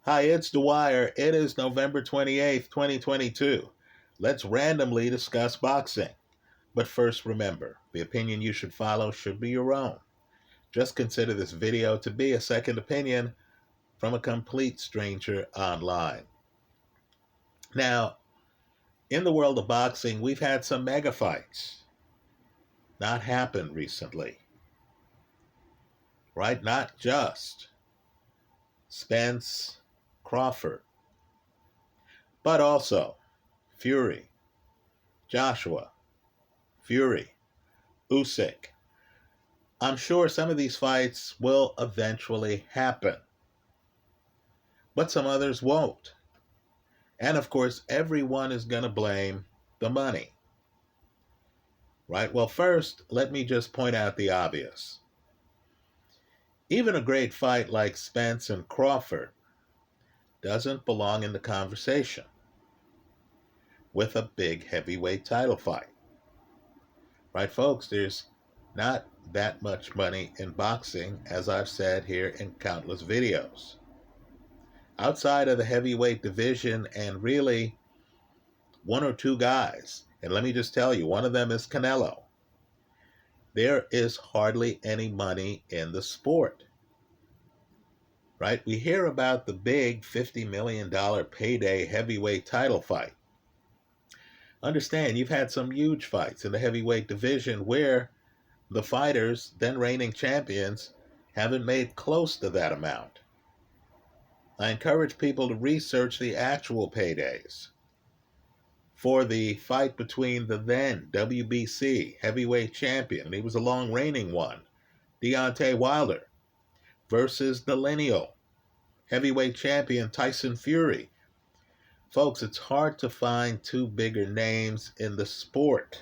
Hi, it's Dwyer. It is November 28th, 2022. Let's randomly discuss boxing. But first, remember, the opinion you should follow should be your own. Just consider this video to be a second opinion from a complete stranger online. Now, in the world of boxing, we've had some mega fights not happen recently, right? Not just Spence, Crawford, but also Fury, Joshua, Fury, Usyk. I'm sure some of these fights will eventually happen, but some others won't. And of course, everyone is going to blame the money, right? Well, first, let me just point out the obvious. Even a great fight like Spence and Crawford doesn't belong in the conversation with a big heavyweight title fight, right, folks? There's not that much money in boxing, as I've said here in countless videos. Outside of the heavyweight division and really one or two guys, and let me just tell you, one of them is Canelo, there is hardly any money in the sport, right? We hear about the big $50 million payday heavyweight title fight. Understand, you've had some huge fights in the heavyweight division where the fighters, then reigning champions, haven't made close to that amount. I encourage people to research the actual paydays for the fight between the then WBC heavyweight champion, he was a long reigning one, Deontay Wilder, versus the lineal heavyweight champion Tyson Fury. Folks, it's hard to find two bigger names in the sport.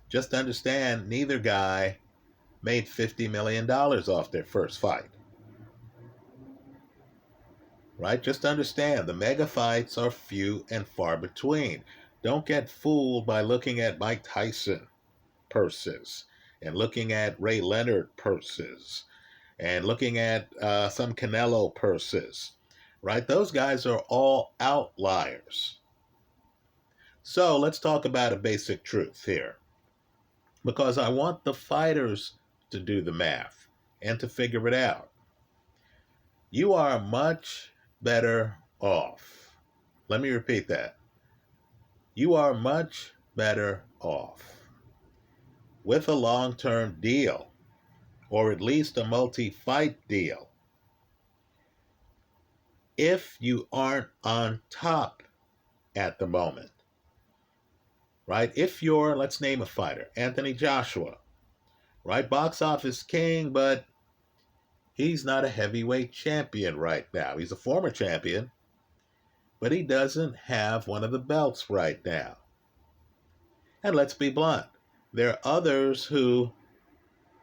Just understand, neither guy made $50 million off their first fight. Right? Just understand, the mega fights are few and far between. Don't get fooled by looking at Mike Tyson purses and looking at Ray Leonard purses and looking at some Canelo purses, right? Those guys are all outliers. So let's talk about a basic truth here, because I want the fighters to do the math and to figure it out. You are much better off. Let me repeat that. You are much better off with a long-term deal, or at least a multi-fight deal, if you aren't on top at the moment, right? If you're, let's name a fighter, Anthony Joshua, right? Box office king, but he's not a heavyweight champion right now. He's a former champion, but he doesn't have one of the belts right now. And let's be blunt, there are others who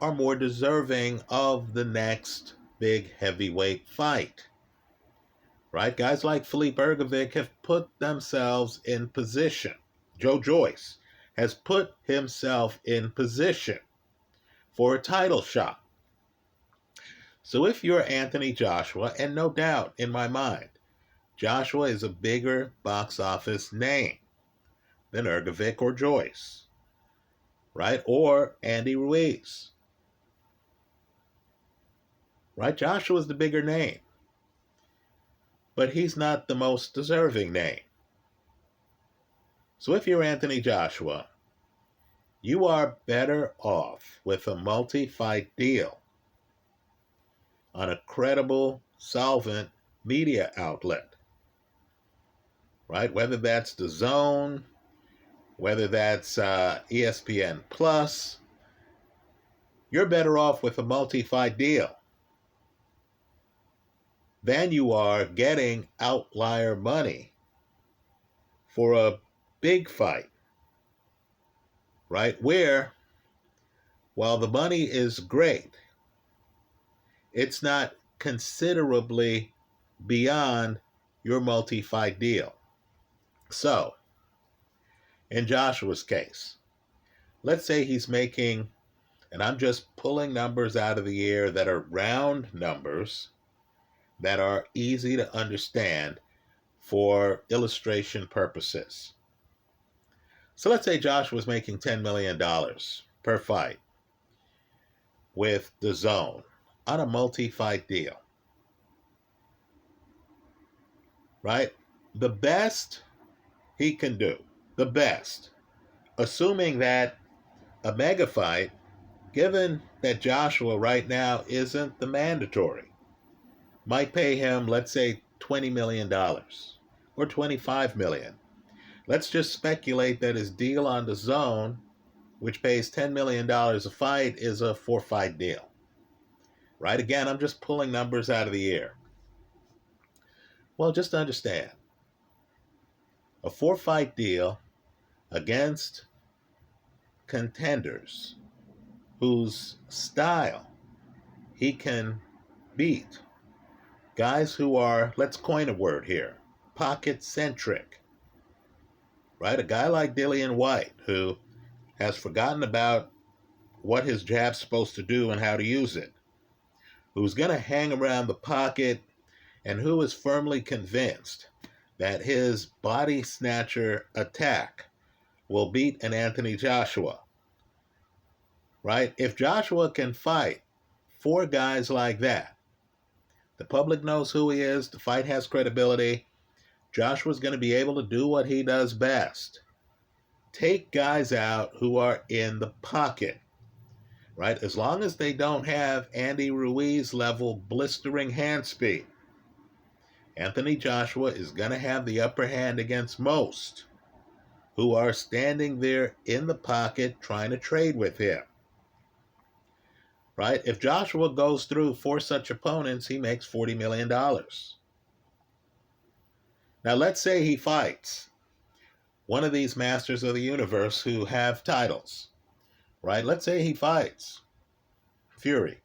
are more deserving of the next big heavyweight fight, right? Guys like Philippe Ergovic have put themselves in position. Joe Joyce has put himself in position for a title shot. So if you're Anthony Joshua, and no doubt in my mind, Joshua is a bigger box office name than Ergovic or Joyce, right? Or Andy Ruiz, right? Joshua's the bigger name, but he's not the most deserving name. So if you're Anthony Joshua, you are better off with a multi-fight deal on a credible, solvent media outlet, right? Whether that's the Zone, whether that's ESPN Plus, you're better off with a multi-fight deal than you are getting outlier money for a big fight, right? Where, while the money is great, it's not considerably beyond your multi-fight deal. So, in Joshua's case, let's say he's making, and I'm just pulling numbers out of the air that are round numbers, that are easy to understand for illustration purposes. So let's say Josh was making $10 million per fight with the Zone on a multi-fight deal, right? The best he can do, the best, assuming that a mega fight, given that Joshua right now isn't the mandatory, might pay him, let's say, $20 million or $25 million. Let's just speculate that his deal on the Zone, which pays $10 million a fight, is a 4-fight deal. Right? Again, I'm just pulling numbers out of the air. Well, just understand, a 4-fight deal against contenders whose style he can beat, guys who are, let's coin a word here, pocket-centric, right? A guy like Dillian White, who has forgotten about what his jab's supposed to do and how to use it, who's going to hang around the pocket, and who is firmly convinced that his body snatcher attack will beat an Anthony Joshua, right? If Joshua can fight 4 guys like that, the public knows who he is, the fight has credibility, Joshua's going to be able to do what he does best. Take guys out who are in the pocket, right? As long as they don't have Andy Ruiz level blistering hand speed, Anthony Joshua is going to have the upper hand against most who are standing there in the pocket trying to trade with him, right? If Joshua goes through 4 such opponents, he makes $40 million. Now, let's say he fights one of these masters of the universe who have titles, right? Let's say he fights Fury.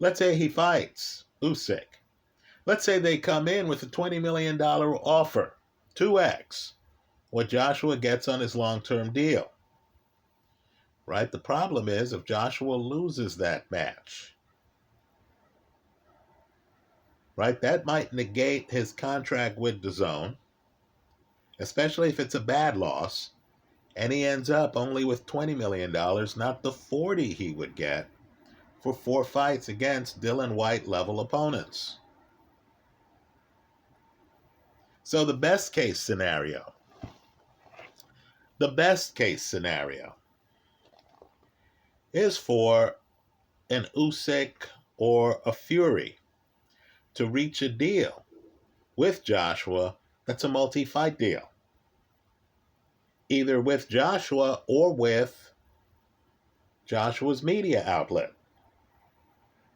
Let's say he fights Usyk. Let's say they come in with a $20 million offer, 2x what Joshua gets on his long-term deal, right? The problem is if Joshua loses that match, right, that might negate his contract with DAZN, especially if it's a bad loss, and he ends up only with $20 million, not the $40 he would get for 4 fights against Dillian White level opponents. So the best case scenario is for an Usyk or a Fury to reach a deal with Joshua that's a multi-fight deal, either with Joshua or with Joshua's media outlet.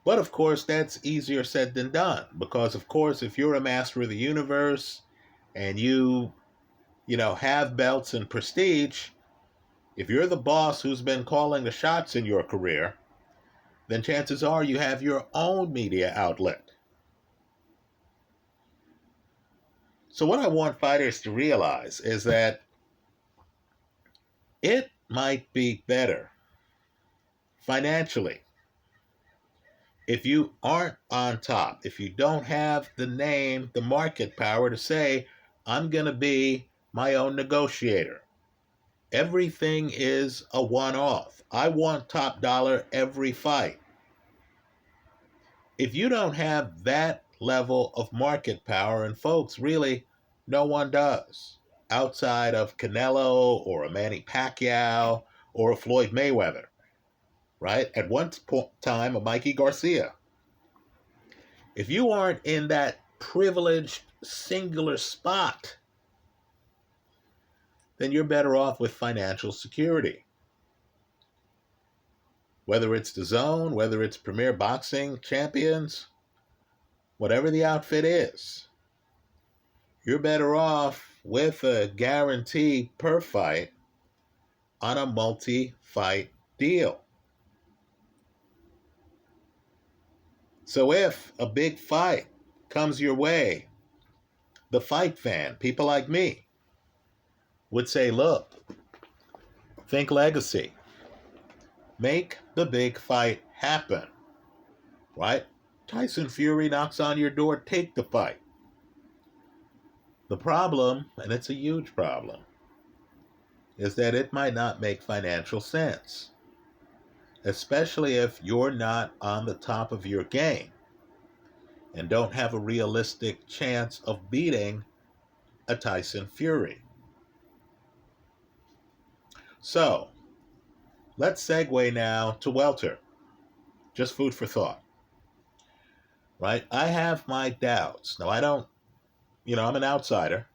But of course, that's easier said than done, because of course, if you're a master of the universe and you have belts and prestige, if you're the boss who's been calling the shots in your career, then chances are you have your own media outlet. So what I want fighters to realize is that it might be better financially if you aren't on top, if you don't have the name, the market power to say, I'm going to be my own negotiator. Everything is a one-off. I want top dollar every fight. If you don't have that level of market power, and folks, really, no one does, outside of Canelo or a Manny Pacquiao or a Floyd Mayweather, right? At one time, a Mikey Garcia. If you aren't in that privileged singular spot, then you're better off with financial security. Whether it's DAZN, whether it's Premier Boxing Champions, whatever the outfit is, you're better off with a guarantee per fight on a multi-fight deal. So if a big fight comes your way, the fight fan, people like me, would say, look, think legacy. Make the big fight happen, right? Tyson Fury knocks on your door, take the fight. The problem, and it's a huge problem, is that it might not make financial sense, especially if you're not on the top of your game and don't have a realistic chance of beating a Tyson Fury. So, let's segue now to welter. Just food for thought. Right? I have my doubts. Now, I don't, I'm an outsider.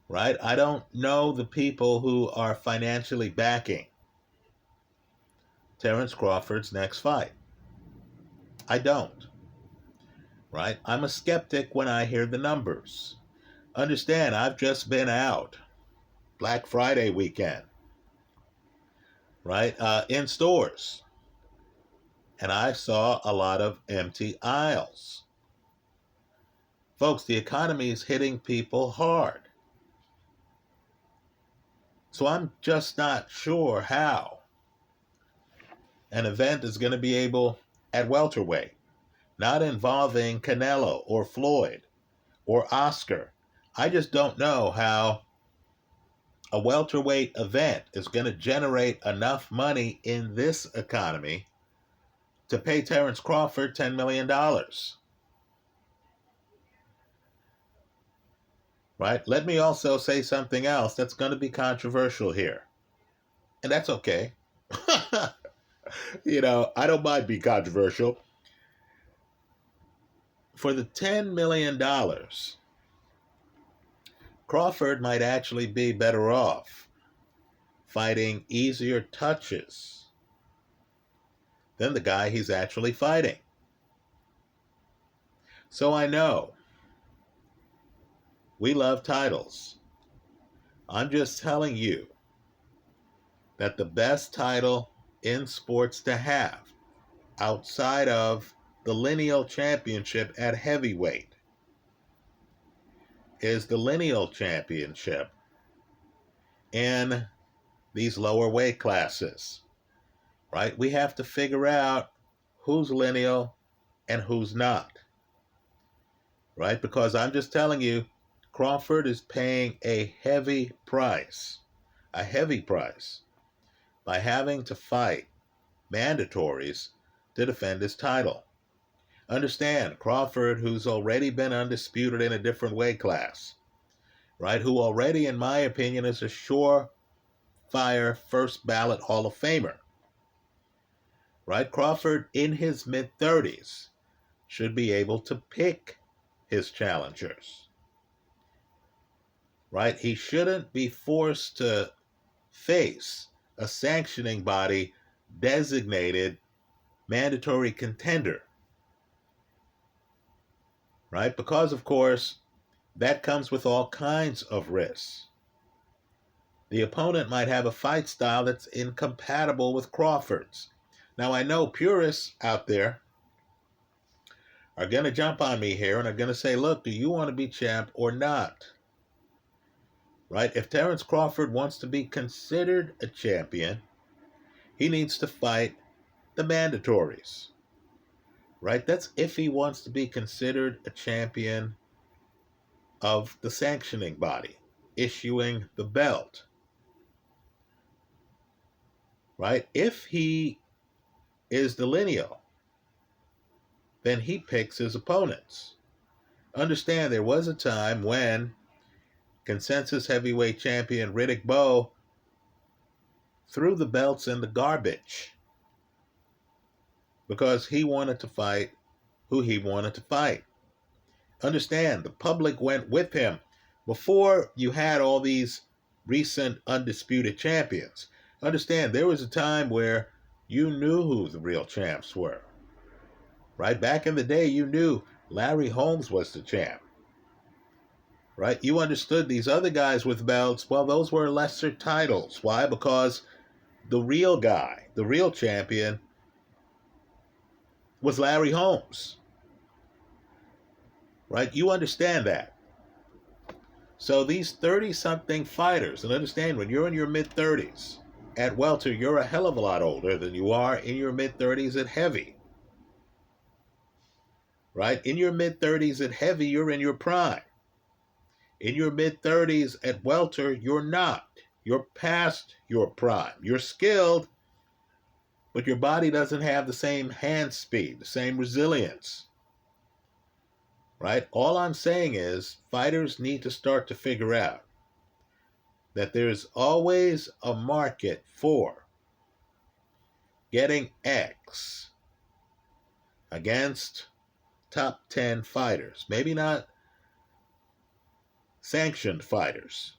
Right? I don't know the people who are financially backing Terence Crawford's next fight. I don't. Right? I'm a skeptic when I hear the numbers. Understand, I've just been out Black Friday weekend, right, in stores, and I saw a lot of empty aisles. Folks, the economy is hitting people hard. So I'm just not sure how an event is going to be able, at welterweight, not involving Canelo or Floyd or Oscar. I just don't know how a welterweight event is going to generate enough money in this economy to pay Terence Crawford $10 million. Right? Let me also say something else that's going to be controversial here. And that's okay. I don't mind being controversial. For the $10 million, Crawford might actually be better off fighting easier touches than the guy he's actually fighting. So I know we love titles. I'm just telling you that the best title in sports to have outside of the lineal championship at heavyweight is the lineal championship in these lower weight classes, right? We have to figure out who's lineal and who's not, right? Because I'm just telling you, Crawford is paying a heavy price by having to fight mandatories to defend his title. Understand, Crawford, who's already been undisputed in a different weight class, right? Who already, in my opinion, is a surefire first ballot Hall of Famer, right? Crawford, in his mid-30s, should be able to pick his challengers, right? He shouldn't be forced to face a sanctioning body designated mandatory contender, right? Because, of course, that comes with all kinds of risks. The opponent might have a fight style that's incompatible with Crawford's. Now, I know purists out there are going to jump on me here and are going to say, look, do you want to be champ or not? Right? If Terence Crawford wants to be considered a champion, he needs to fight the mandatories. Right? That's if he wants to be considered a champion of the sanctioning body, issuing the belt. Right? If he is the lineal, then he picks his opponents. Understand, there was a time when consensus heavyweight champion Riddick Bowe threw the belts in the garbage because he wanted to fight who he wanted to fight. Understand, the public went with him. Before you had all these recent undisputed champions, understand, there was a time where you knew who the real champs were. Right? Back in the day, you knew Larry Holmes was the champ. Right? You understood these other guys with belts, well, those were lesser titles. Why? Because the real guy, the real champion, was Larry Holmes. Right? You understand that. So these 30-something fighters, and understand, when you're in your mid-30s at welter, you're a hell of a lot older than you are in your mid-30s at heavy. right? In your mid-30s at heavy, you're in your prime. In your mid-30s at welter, you're not. You're past your prime. You're skilled, but your body doesn't have the same hand speed, the same resilience, right? All I'm saying is fighters need to start to figure out that there's always a market for getting X against top 10 fighters. Maybe not sanctioned fighters,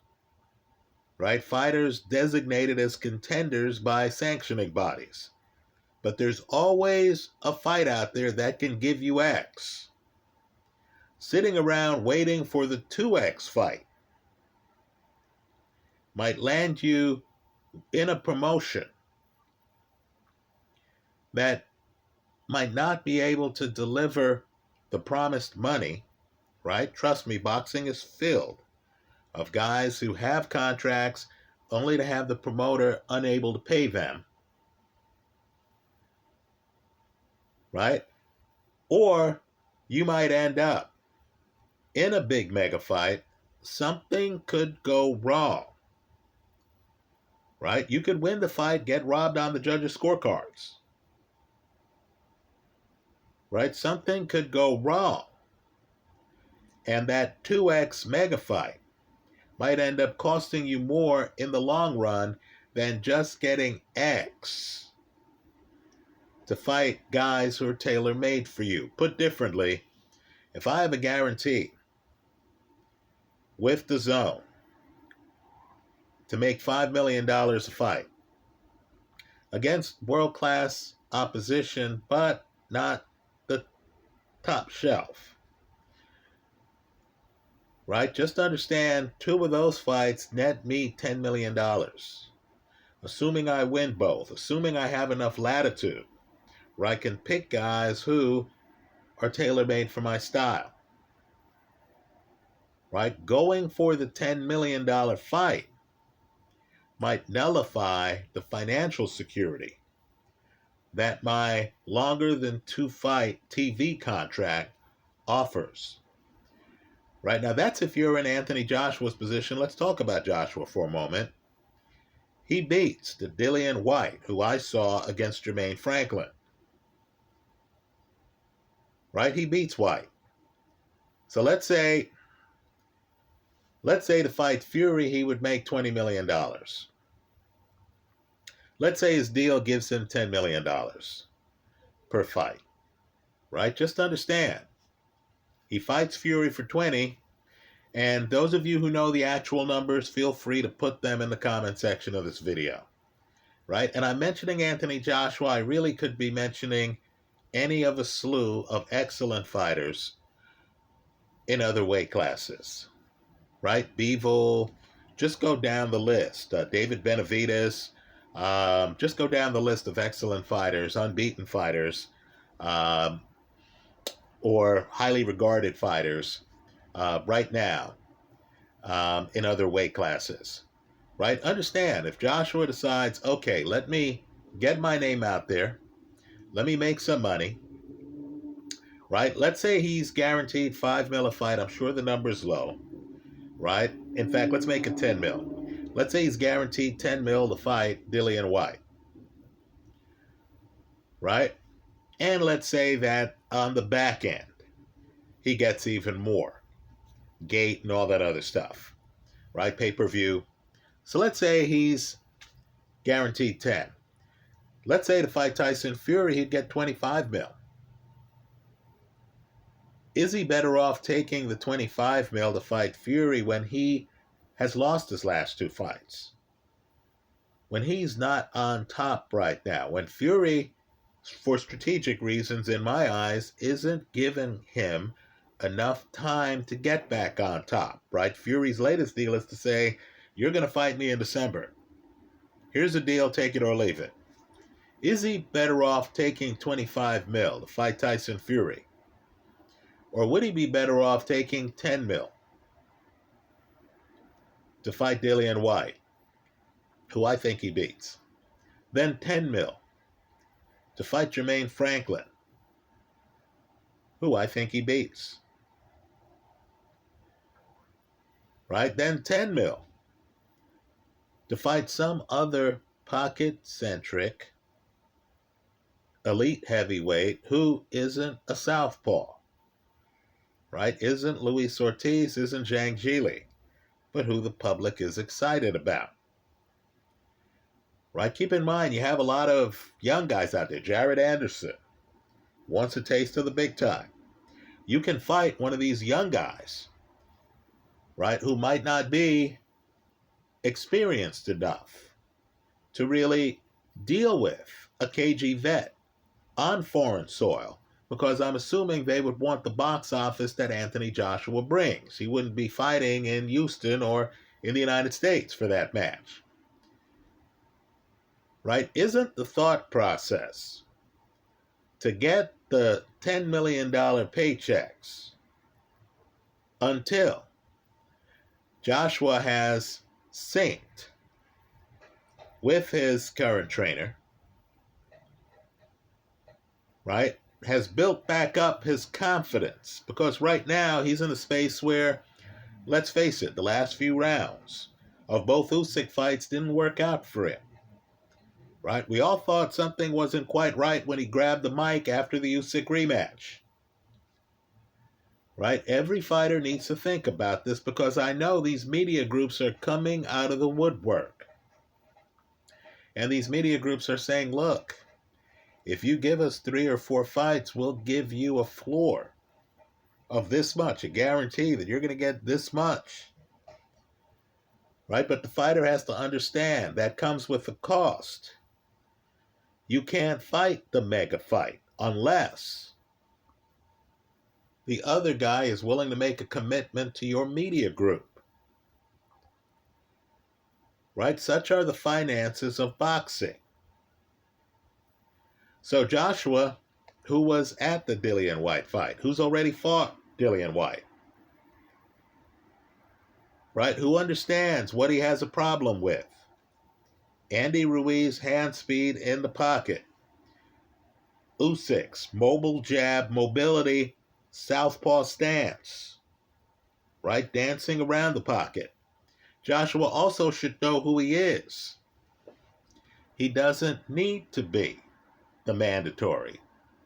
right? Fighters designated as contenders by sanctioning bodies. But there's always a fight out there that can give you X. Sitting around waiting for the 2X fight might land you in a promotion that might not be able to deliver the promised money, right? Trust me, boxing is filled of guys who have contracts only to have the promoter unable to pay them, right? Or you might end up in a big mega fight. Something could go wrong, right? You could win the fight, get robbed on the judges' scorecards, right? Something could go wrong. And that 2X mega fight might end up costing you more in the long run than just getting X to fight guys who are tailor-made for you. Put differently, if I have a guarantee with the zone to make $5 million a fight against world-class opposition, but not the top shelf, right? Just understand 2 of those fights net me $10 million. Assuming I win both, assuming I have enough latitude where I can pick guys who are tailor-made for my style, right? Going for the $10 million fight might nullify the financial security that my longer than 2-fight TV contract offers. Right now, that's if you're in Anthony Joshua's position. Let's talk about Joshua for a moment. He beats the Dillian Whyte, who I saw against Jermaine Franklin. Right? He beats Whyte. So let's say to fight Fury, he would make $20 million. Let's say his deal gives him $10 million per fight. Right? Just understand. He fights Fury for 20, and those of you who know the actual numbers, feel free to put them in the comment section of this video. Right? And I'm mentioning Anthony Joshua. I really could be mentioning any of a slew of excellent fighters in other weight classes. Right? Bivol, just go down the list. David Benavidez, just go down the list of excellent fighters, unbeaten fighters, or highly regarded fighters right now in other weight classes. Right? Understand, if Joshua decides, okay, let me get my name out there, let me make some money, right? Let's say he's guaranteed $5 million a fight. I'm sure the number's low, right? In fact, let's make it $10 million. Let's say he's guaranteed $10 million to fight Dillian Whyte, right? And let's say that on the back end, he gets even more. Gate and all that other stuff, right? Pay-per-view. So let's say he's guaranteed 10. Let's say to fight Tyson Fury, he'd get 25 mil. Is he better off taking the 25 mil to fight Fury when he has lost his last 2 fights? When he's not on top right now, when Fury, for strategic reasons in my eyes, isn't giving him enough time to get back on top, right? Fury's latest deal is to say, you're going to fight me in December. Here's the deal, take it or leave it. Is he better off taking 25 mil to fight Tyson Fury? Or would he be better off taking 10 mil to fight Dillian Whyte, who I think he beats? Then 10 mil to fight Jermaine Franklin, who I think he beats. Right? Then 10 mil to fight some other pocket-centric elite heavyweight who isn't a southpaw. Right? Isn't Luis Ortiz, isn't Zhang Jili, but who the public is excited about. Right? Keep in mind, you have a lot of young guys out there. Jared Anderson wants a taste of the big time. You can fight one of these young guys, right, who might not be experienced enough to really deal with a KG vet on foreign soil, because I'm assuming they would want the box office that Anthony Joshua brings. He wouldn't be fighting in Houston or in the United States for that match. Right? Isn't the thought process to get the $10 million paychecks until Joshua has synced with his current trainer, right? Has built back up his confidence, because right now he's in a space where, let's face it, the last few rounds of both Usyk fights didn't work out for him. Right? We all thought something wasn't quite right when he grabbed the mic after the Usyk rematch. Right? Every fighter needs to think about this, because I know these media groups are coming out of the woodwork. And these media groups are saying, look, if you give us 3 or 4 fights, we'll give you a floor of this much, a guarantee that you're going to get this much. Right? But the fighter has to understand that comes with a cost. You can't fight the mega fight unless the other guy is willing to make a commitment to your media group. Right? Such are the finances of boxing. So Joshua, who was at the Dillian Whyte fight, who's already fought Dillian Whyte, right? Who understands what he has a problem with. Andy Ruiz, hand speed in the pocket. Usyk's mobile jab, mobility, southpaw stance, right? Dancing around the pocket. Joshua also should know who he is. He doesn't need to be the mandatory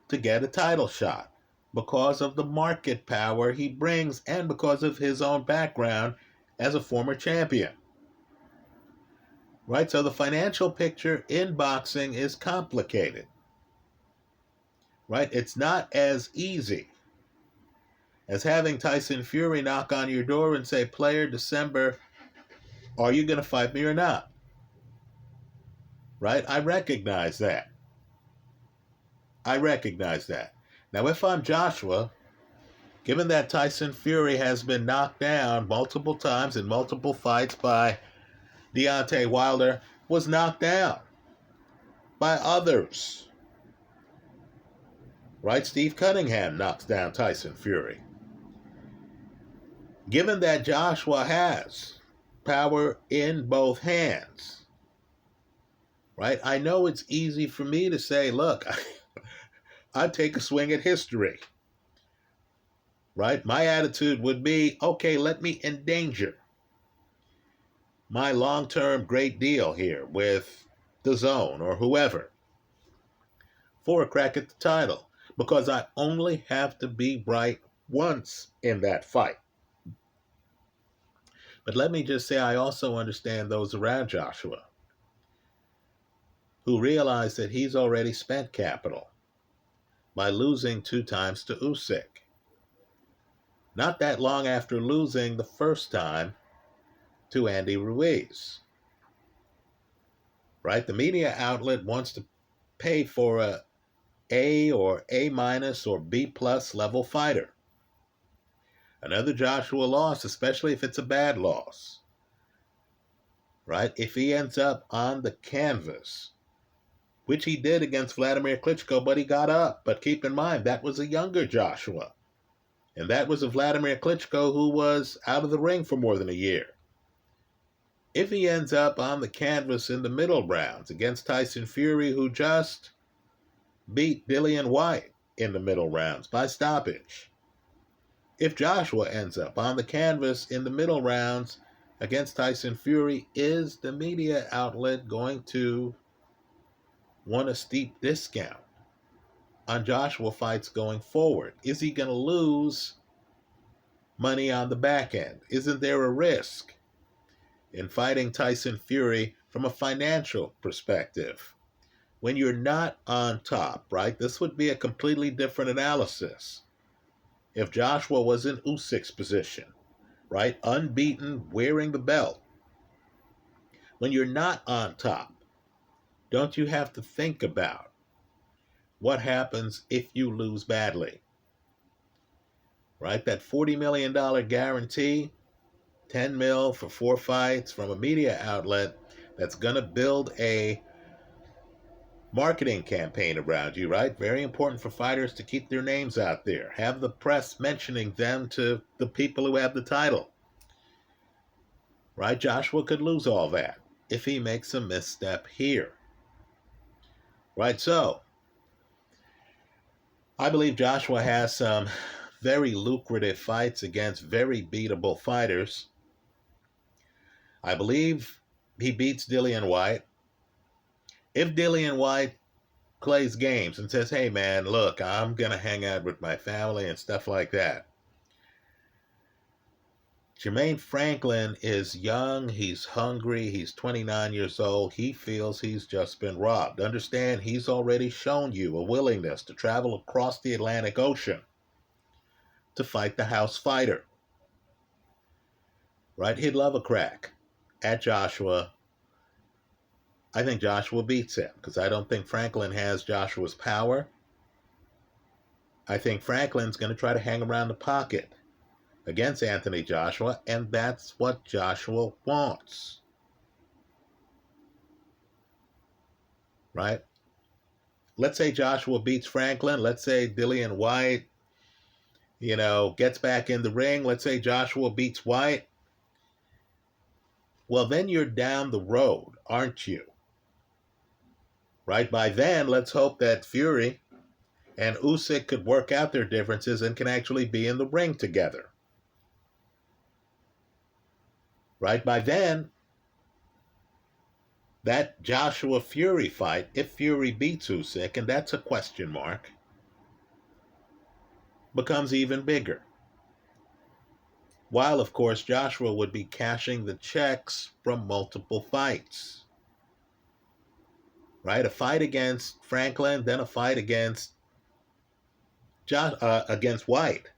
to get a title shot because of the market power he brings and because of his own background as a former champion. Right? So the financial picture in boxing is complicated. Right? It's not as easy as having Tyson Fury knock on your door and say, player, December, are you going to fight me or not? Right? I recognize that. Now, if I'm Joshua, given that Tyson Fury has been knocked down multiple times in multiple fights by Deontay Wilder, was knocked down by others. Right? Steve Cunningham knocks down Tyson Fury. Given that Joshua has power in both hands, right? I know it's easy for me to say, look, I'd take a swing at history. Right? My attitude would be, okay, let me endanger my long-term great deal here with DAZN or whoever for a crack at the title, because I only have to be right once in that fight. But let me just say, I also understand those around Joshua who realize that he's already spent capital by losing 2 times to Usyk. Not that long after losing the first time to Andy Ruiz. Right? The media outlet wants to pay for a A or A- or B+ level fighter. Another Joshua loss, especially if it's a bad loss. Right? If he ends up on the canvas, which he did against Vladimir Klitschko, but he got up. But keep in mind, that was a younger Joshua. And that was a Vladimir Klitschko who was out of the ring for more than a year. If he ends up on the canvas in the middle rounds against Tyson Fury, who just beat Dillian Whyte, in the middle rounds by stoppage. If Joshua ends up on the canvas in the middle rounds against Tyson Fury, is the media outlet going to want a steep discount on Joshua fights going forward? Is he going to lose money on the back end? Isn't there a risk in fighting Tyson Fury from a financial perspective? When you're not on top, right? This would be a completely different analysis. If Joshua was in Usyk's position, right? Unbeaten, wearing the belt. When you're not on top, don't you have to think about what happens if you lose badly? Right? That $40 million guarantee, 10 mil for 4 fights from a media outlet that's going to build a marketing campaign around you, right? Very important for fighters to keep their names out there. Have the press mentioning them to the people who have the title. Right? Joshua could lose all that if he makes a misstep here. Right? So, I believe Joshua has some very lucrative fights against very beatable fighters. I believe he beats Dillian Whyte. If Dillian Whyte plays games and says, hey man, look, I'm going to hang out with my family and stuff like that. Jermaine Franklin is young, he's hungry, he's 29 years old, he feels he's just been robbed. Understand, he's already shown you a willingness to travel across the Atlantic Ocean to fight the house fighter. Right? He'd love a crack at Joshua. I think Joshua beats him because I don't think Franklin has Joshua's power. I think Franklin's going to try to hang around the pocket against Anthony Joshua, and that's what Joshua wants. Right? Let's say Joshua beats Franklin. Let's say Dillian Whyte, gets back in the ring. Let's say Joshua beats Whyte. Well, then you're down the road, aren't you? Right? By then, let's hope that Fury and Usyk could work out their differences and can actually be in the ring together. Right? By then, that Joshua Fury fight, if Fury beats Usyk, and that's a question mark, becomes even bigger. While, of course, Joshua would be cashing the checks from multiple fights. Right? A fight against Franklin, then a fight against Whyte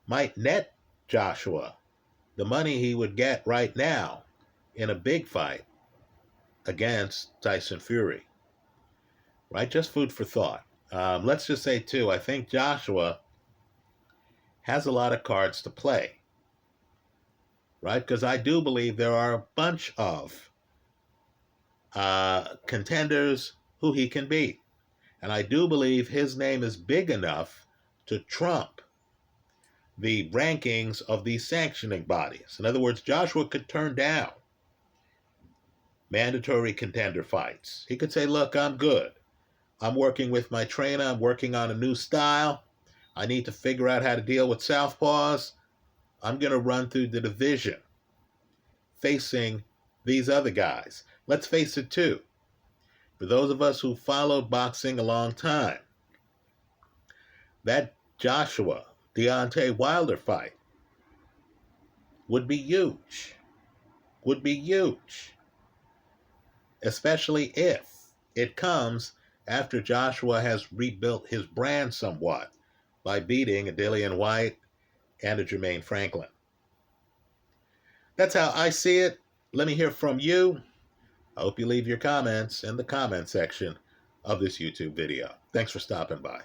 might net Joshua the money he would get right now in a big fight against Tyson Fury. Right? Just food for thought. Let's just say, too, I think Joshua has a lot of cards to play. Right? Because I do believe there are a bunch of contenders who he can beat. And I do believe his name is big enough to trump the rankings of these sanctioning bodies. In other words, Joshua could turn down mandatory contender fights. He could say, look, I'm good. I'm working with my trainer. I'm working on a new style. I need to figure out how to deal with southpaws. I'm going to run through the division facing these other guys. Let's face it, too. For those of us who followed boxing a long time, that Joshua Deontay Wilder fight would be huge. Would be huge. Especially if it comes after Joshua has rebuilt his brand somewhat by beating a Dillian Whyte and a Jermaine Franklin. That's how I see it. Let me hear from you. I hope you leave your comments in the comment section of this YouTube video. Thanks for stopping by.